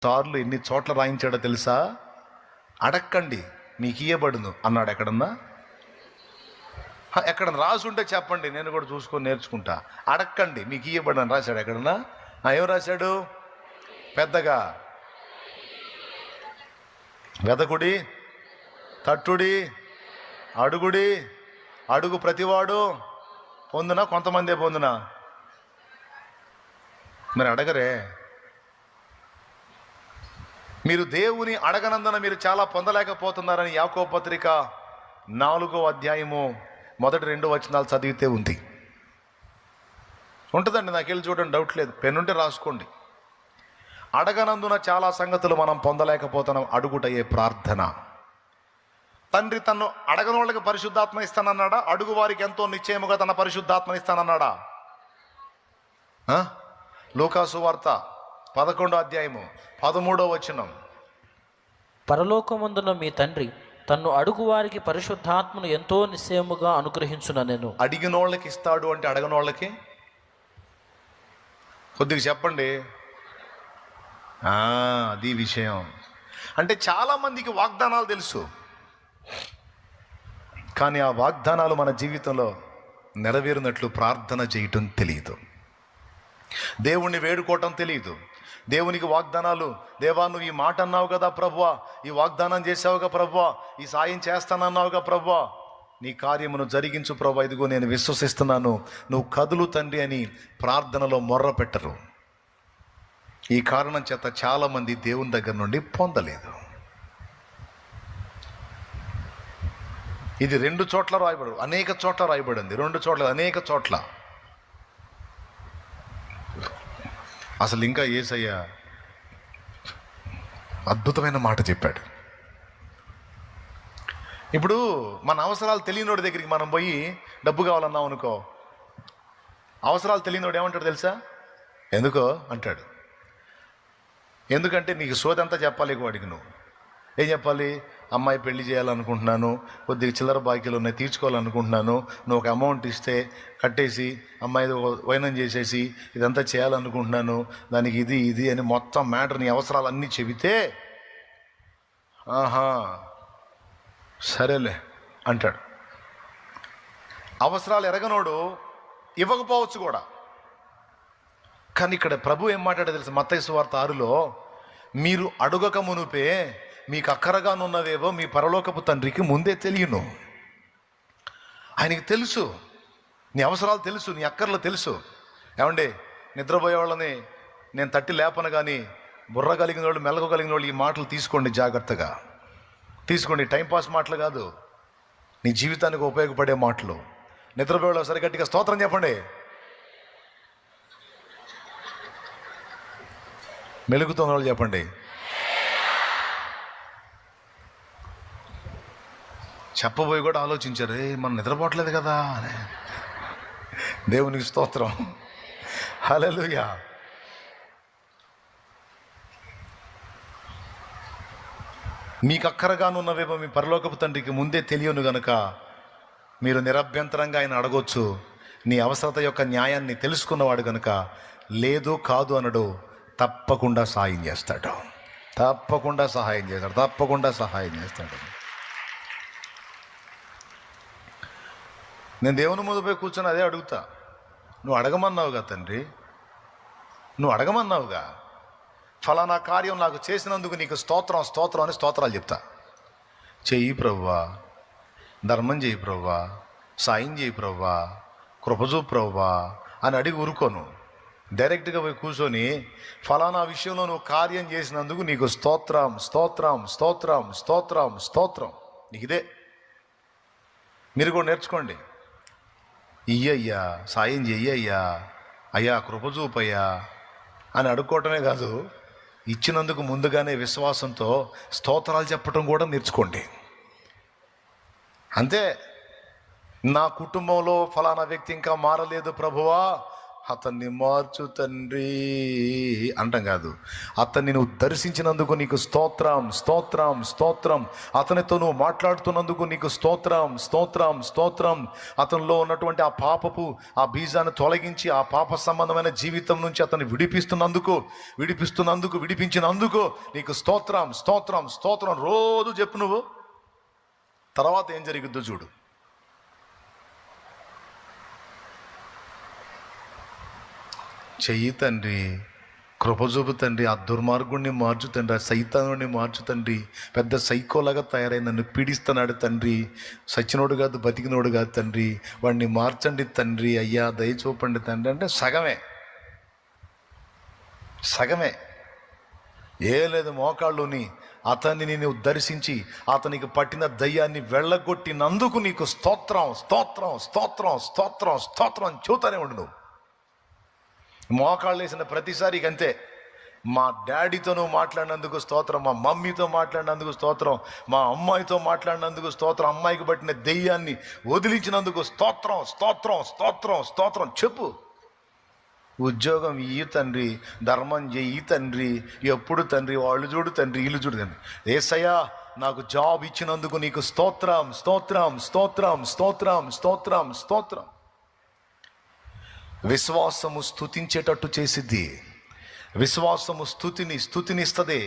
సార్లు ఎన్ని చోట్ల రాయించాడో తెలుసా? అడక్కండి మీకు ఇయ్యబడును అన్నాడు. ఎక్కడన్నా ఎక్కడ రాసి ఉంటే చెప్పండి, నేను కూడా చూసుకొని నేర్చుకుంటా. అడక్కండి మీకు ఇయ్యబడును అని రాశాడు. ఎక్కడన్నా ఏం రాశాడు? పెద్దగా వెదకుడి, తట్టుడి, అడుగుడి. అడుగు ప్రతివాడు పొందునా, కొంతమందే పొందునా? మరి అడగరే. మీరు దేవుని అడగనందున మీరు చాలా పొందలేకపోతున్నారని యాకోబు పత్రిక 4వ అధ్యాయము మొదటి 2 వచనాలు చదివితే ఉంది. ఉంటుందండి, నాకెళ్ళి చూడండి, డౌట్ లేదు. పెన్నుంటే రాసుకోండి. అడగనందున చాలా సంగతులు మనం పొందలేకపోతున్నాం. అడుగుటయే ప్రార్థన. తండ్రి తన్ను అడగని వాళ్ళకి పరిశుద్ధాత్మ ఇస్తానన్నాడా? అడుగు వారికి ఎంతో నిశ్చయముగా తన పరిశుద్ధాత్మ ఇస్తానన్నాడా? లూకాసు వార్త 11వ అధ్యాయము 13వ వచనం. పరలోకమందున మీ తండ్రి తన్ను అడుగు వారికి పరిశుద్ధాత్మను ఎంతో నిశ్చయముగా అనుగ్రహించున. నేను అడిగిన వాళ్ళకి ఇస్తాడు అంటే అడగని వాళ్ళకి కొద్దిగా చెప్పండి. అది విషయం. అంటే చాలామందికి వాగ్దానాలు తెలుసు, కానీ ఆ వాగ్దానాలు మన జీవితంలో నెరవేరినట్లు ప్రార్థన చేయటం తెలియదు, దేవుణ్ణి వేడుకోవటం తెలియదు. దేవునికి వాగ్దానాలు, దేవా నువ్వు ఈ మాట అన్నావు కదా ప్రభువా, ఈ వాగ్దానం చేసావుగా ప్రభువా, ఈ సాయం చేస్తానన్నావుగా ప్రభువా, నీ కార్యమును జరిగించు ప్రభువా, ఇదిగో నేను విశ్వసిస్తున్నాను, నువ్వు కదులు తండ్రి అని ప్రార్థనలో మొర్ర పెట్టరు. ఈ కారణం చేత చాలామంది దేవుని దగ్గర నుండి పొందలేదు. ఇది 2 చోట్ల రాయబడు, అనేక చోట్ల రాయబడింది. 2 చోట్ల, అనేక చోట్ల. అసలు ఇంకా యేసయ్య అద్భుతమైన మాట చెప్పాడు. ఇప్పుడు మన అవసరాలు తెలియనోడి దగ్గరికి మనం పోయి డబ్బు కావాలన్నాం అనుకో, అవసరాలు తెలియనోడు ఏమంటాడు తెలుసా? ఎందుకో అంటాడు. ఎందుకంటే నీకు సోదంతా చెప్పాలి వాడికి. నువ్వు ఏం చెప్పాలి? అమ్మాయి పెళ్లి చేయాలనుకుంటున్నాను, కొద్దిగా చిల్లర బాకీలు ఉన్నాయి, తీర్చుకోవాలనుకుంటున్నాను, నువ్వు ఒక అమౌంట్ ఇస్తే కట్టేసి అమ్మాయి వైనం చేసేసి ఇదంతా చేయాలనుకుంటున్నాను, దానికి ఇది అని మొత్తం మ్యాటర్, నీ అవసరాలు అన్నీ చెబితే సరేలే అంటాడు. అవసరాలు ఎరగనోడు ఇవ్వకపోవచ్చు కూడా. కానీ ఇక్కడ ప్రభు ఏం మాట్లాడో తెలుసు? మత్తయి సువార్త 6లో, మీరు అడుగక మునుపే మీకు అక్కరగానున్నవేవో మీ పరలోకపు తండ్రికి ముందే తెలియను. ఆయనకి తెలుసు, నీ అవసరాలు తెలుసు, నీ అక్కర్లు తెలుసు. ఏమండి, నిద్రపోయే వాళ్ళని నేను తట్టి లేపను, కానీ బుర్ర కలిగిన వాళ్ళు, మెలకు కలిగిన వాళ్ళు ఈ మాటలు తీసుకోండి, జాగ్రత్తగా తీసుకోండి. టైంపాస్ మాటలు కాదు, నీ జీవితానికి ఉపయోగపడే మాటలు. నిద్రపోయే వాళ్ళు సరిగట్టిగా స్తోత్రం చెప్పండి. మెలుగుతున్న వాళ్ళు చెప్పండి. చెప్పబోయి కూడా ఆలోచించారు, మనం నిద్రపోవట్లేదు కదా. దేవునికి స్తోత్రం, హల్లెలూయా. మీకు అక్కరగానున్నవేమో మీ పరలోకపు తండ్రికి ముందే తెలియను గనుక మీరు నిరభ్యంతరంగా ఆయన అడగొచ్చు. నీ అవసరత యొక్క న్యాయాన్ని తెలుసుకున్నవాడు గనుక లేదు కాదు అనడు, తప్పకుండా సహాయం చేస్తాడు, తప్పకుండా సహాయం చేస్తాడు, తప్పకుండా సహాయం చేస్తాడు. నేను దేవుని ముందు పోయి కూర్చొని అదే అడుగుతా. నువ్వు అడగమన్నావుగా తండ్రి, నువ్వు అడగమన్నావుగా, ఫలానా కార్యం నాకు చేసినందుకు నీకు స్తోత్రం స్తోత్రం అని స్తోత్రాలు చెప్తా. చెయ్యి ప్రభువా, ధర్మం చేయి ప్రభువా, సాయం చేయి ప్రభువా, కృపజూ ప్రభువా అని అడిగి ఊరుకోను. డైరెక్ట్గా పోయి కూర్చొని ఫలానా విషయంలో నువ్వు కార్యం చేసినందుకు నీకు స్తోత్రం స్తోత్రం స్తోత్రం స్తోత్రం స్తోత్రం. నీకు ఇదే. మీరు కూడా నేర్చుకోండి. ఇయ్యయ్యా, సాయం చెయ్యయ్యా, అయ్యా కృపజూపయ్యా అని అడుక్కోవటమే కాదు, ఇచ్చినందుకు ముందుగానే విశ్వాసంతో స్తోత్రాలు చెప్పటం కూడా నేర్చుకోండి. అంతే. నా కుటుంబంలో ఫలానా వ్యక్తి ఇంకా మారలేదు ప్రభువా అతన్ని మార్చు తండ్రి అంటాం కాదు. అతన్ని నువ్వు దర్శించినందుకు నీకు స్తోత్రం, స్తోత్రం, స్తోత్రం. అతనితో నువ్వు మాట్లాడుతున్నందుకు నీకు స్తోత్రం, స్తోత్రం, స్తోత్రం. అతనిలో ఉన్నటువంటి ఆ పాపపు ఆ బీజాన్ని తొలగించి ఆ పాప సంబంధమైన జీవితం నుంచి అతన్ని విడిపించినందుకు నీకు స్తోత్రం, స్తోత్రం, స్తోత్రం. రోజు చెప్పు నువ్వు. తర్వాత ఏం జరిగిద్దో చూడు. చెయ్యి తండ్రి, కృప చూపు తండ్రి. ఆ దుర్మార్గుడిని మార్చు తండ్రి, ఆ సైతానుడిని మార్చు తండ్రి. పెద్ద సైకోలాగా తయారై నన్ను పీడిస్తున్నాడు తండ్రి. సచ్చినోడు కాదు, బతికినోడు కాదు తండ్రి. వాడిని మార్చండి తండ్రి, అయ్యా దయ చూపండి తండ్రి. అంటే సగమే ఏ లేదు. మోకాళ్ళుని అతన్ని నేను దర్శించి అతనికి పట్టిన దయ్యాన్ని వెళ్ళగొట్టినందుకు నీకు స్తోత్రం, స్తోత్రం, స్తోత్రం, స్తోత్రం, స్తోత్రం చూతూనే ఉండు నువ్వు. మోకాళ్ళు వేసిన ప్రతిసారికి అంతే. మా డాడీతో నువ్వు మాట్లాడినందుకు స్తోత్రం, మా మమ్మీతో మాట్లాడినందుకు స్తోత్రం, మా అమ్మాయితో మాట్లాడినందుకు స్తోత్రం, అమ్మాయికి పట్టిన దెయ్యాన్ని వదిలించినందుకు స్తోత్రం, స్తోత్రం, స్తోత్రం, స్తోత్రం చెప్పు. ఉద్యోగం ఇయ్యి తండ్రి, ధర్మం చెయ్యి తండ్రి, ఎప్పుడు తండ్రి, వాళ్ళు చూడు తండ్రి, వీళ్ళు చూడు తండ్రి. యేసయ్యా నాకు జాబ్ ఇచ్చినందుకు నీకు స్తోత్రం, స్తోత్రం, స్తోత్రం, స్తోత్రం, స్తోత్రం, స్తోత్రం. విశ్వాసము స్తుతించేటట్టు చేసిద్ది. విశ్వాసము స్థుతినిస్తుంది.